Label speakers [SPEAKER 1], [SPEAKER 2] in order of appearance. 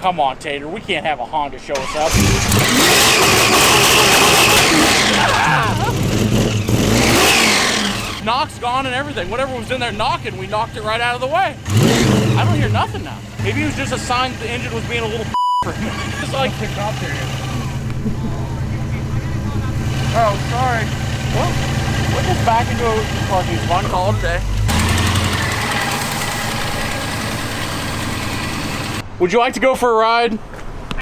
[SPEAKER 1] Come on, Tater, we can't have a Honda show us up. Knock's gone and everything. Whatever was in there knocking, we knocked it right out of the way. I don't hear nothing now. Maybe it was just a sign that the engine was being a little for him. Just like the cop there. Oh, sorry. Well, we're just back into a parking spot. Call it a day. Would you like to go for a ride?